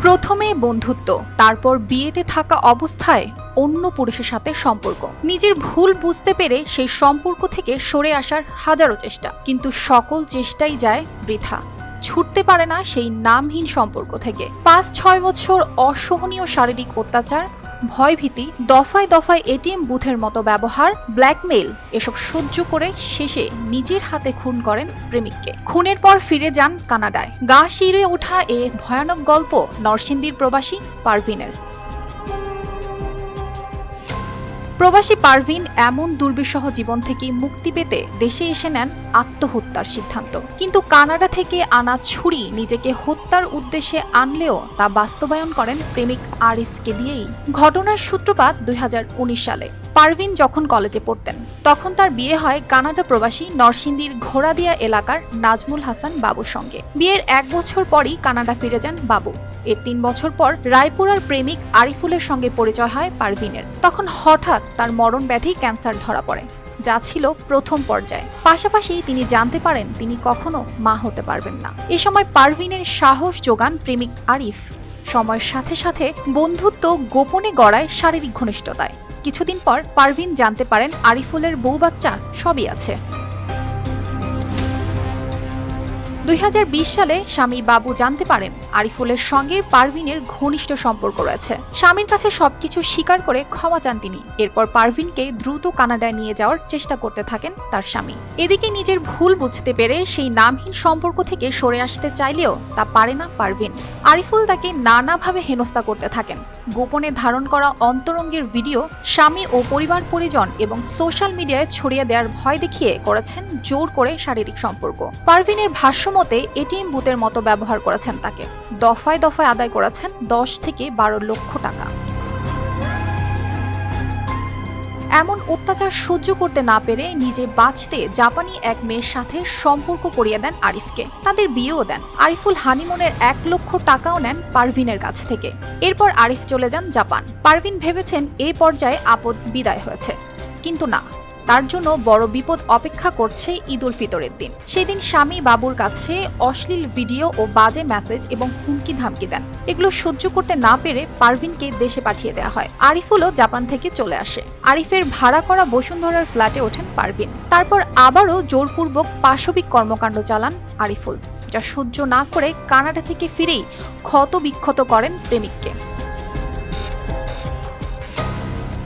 প্রথমে বন্ধুত্ব, তারপর বিয়েতে থাকা অবস্থায় অন্য পুরুষের সাথে সম্পর্ক। নিজের ভুল বুঝতে পেরে সেই সম্পর্ক থেকে সরে আসার হাজারো চেষ্টা, কিন্তু সকল চেষ্টাই যায় বৃথা। ছুটতে পারে না সেই নামহীন সম্পর্ক থেকে। ৫-৬ বছর অসহনীয় শারীরিক অত্যাচার, ভয়ভীতি, দফায় দফায় এটিএম বুথের মতো ব্যবহার, ব্ল্যাকমেইল, এসব সহ্য করে শেষে নিজের হাতে খুন করেন প্রেমিককে। খুনের পর ফিরে যান কানাডায়। গা শিউরে ওঠা এ ভয়ানক গল্প নরসিংদীর প্রবাসী পারভিনের। প্রবাসী পারভিন এমন দুর্বিষহ জীবন থেকে মুক্তি পেতে দেশে এসে নেন আত্মহত্যার সিদ্ধান্ত। কিন্তু কানাডা থেকে আনা ছুরি নিজেকে হত্যার উদ্দেশ্যে আনলেও তা বাস্তবায়ন করেন প্রেমিক আরিফকে দিয়েই। ঘটনার সূত্রপাত ২০১৯ সালে। পারভিন যখন কলেজে পড়তেন তখন তার বিয়ে হয় কানাডা প্রবাসী নরসিংদীর ঘোড়াদিয়া এলাকার নাজমুল হাসান বাবুর সঙ্গে। বিয়ের ১ বছর পরই কানাডা ফিরে যান বাবু। এর ৩ বছর পর রায়পুরার প্রেমিক আরিফুলের সঙ্গে পরিচয় হয় পারভিনের। তখন হঠাৎ তার মরণ ব্যাধি ক্যান্সার ধরা পড়ে, যা ছিল প্রথম পর্যায়ে। পাশাপাশি তিনি জানতে পারেন তিনি কখনো মা হতে পারবেন না। এ সময় পারভিনের সাহস যোগান প্রেমিক আরিফ। সময়ের সাথে সাথে বন্ধুত্ব গোপনে গড়ায় শারীরিক ঘনিষ্ঠতায়। কিছুদিন পর পারভিন জানতে পারেন আরিফুলের বউ বাচ্চা সবই আছে। ২০২০ সালে স্বামী বাবু জানতে পারেন আরিফুলের সঙ্গে পারভিনের ঘনিষ্ঠ সম্পর্ক রয়েছে। স্বামীর কাছে সবকিছু স্বীকার করে ক্ষমা চান তিনি। এরপর পারভিনকে দ্রুত কানাডায় নিয়ে যাওয়ার চেষ্টা করতে থাকেন তার স্বামী। এদিকে নিজের ভুল বুঝতে পেরে সেই নামহীন সম্পর্ক থেকে সরে আসতে চাইলেও তা পারে না পারভিন। আরিফুল তাকে নানাভাবে হেনস্থা করতে থাকেন। গোপনে ধারণ করা অন্তরঙ্গের ভিডিও স্বামী ও পরিবার পরিজন এবং সোশ্যাল মিডিয়ায় ছড়িয়ে দেওয়ার ভয় দেখিয়ে করেছেন জোর করে শারীরিক সম্পর্ক। পারভিনের ভাষ্য মতে এটিএম বুথের মতো ব্যবহার করেছেন তাকে। দফায় দফায় আদায় করেছেন ১০ থেকে ১২ লক্ষ টাকা। এমন অত্যাচার সহ্য করতে না পেরে নিজে বাঁচতে জাপানি এক মেয়ের সাথে সম্পর্ক করিয়ে দেন আরিফকে। তাদের বিয়েও দেন। আরিফুল হানিমুনের ১ লক্ষ টাকাও নেন পারভিনের কাছ থেকে। এরপর আরিফ চলে যান জাপান। পারভিন ভেবেছেন এই পর্যায়ে আপদ বিদায় হয়েছে, কিন্তু না, তার জন্য বড় বিপদ অপেক্ষা করছে ঈদুল ফিতরের দিন। সেদিন স্বামী বাবুর কাছে অশ্লীল ভিডিও ও বাজে মেসেজ এবং হুমকি ধামকি দেন। এগুলো সহ্য করতে না পেরে পারভিনকে দেশে পাঠিয়ে দেওয়া হয়। আরিফুলও জাপান থেকে চলে আসে। আরিফের ভাড়া করা বসুন্ধরার ফ্ল্যাটে ওঠেন পারভিন। তারপর আবারও জোরপূর্বক পাশবিক কর্মকাণ্ড চালান আরিফুল, যা সহ্য না করে কানাডা থেকে ফিরেই ক্ষত বিক্ষত করেন প্রেমিককে।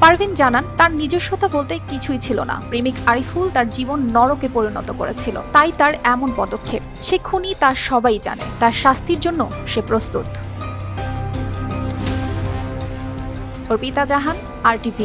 পারভিন জানান তার নিজস্বতা বলতে কিছুই ছিল না। প্রেমিক আরিফুল তার জীবন নরকে পরিণত করেছিল, তাই তার এমন পদক্ষেপ। সে খুনি তা সবাই জানে, তার শাস্তির জন্য সে প্রস্তুত। অর্পিতা জাহান, RTV।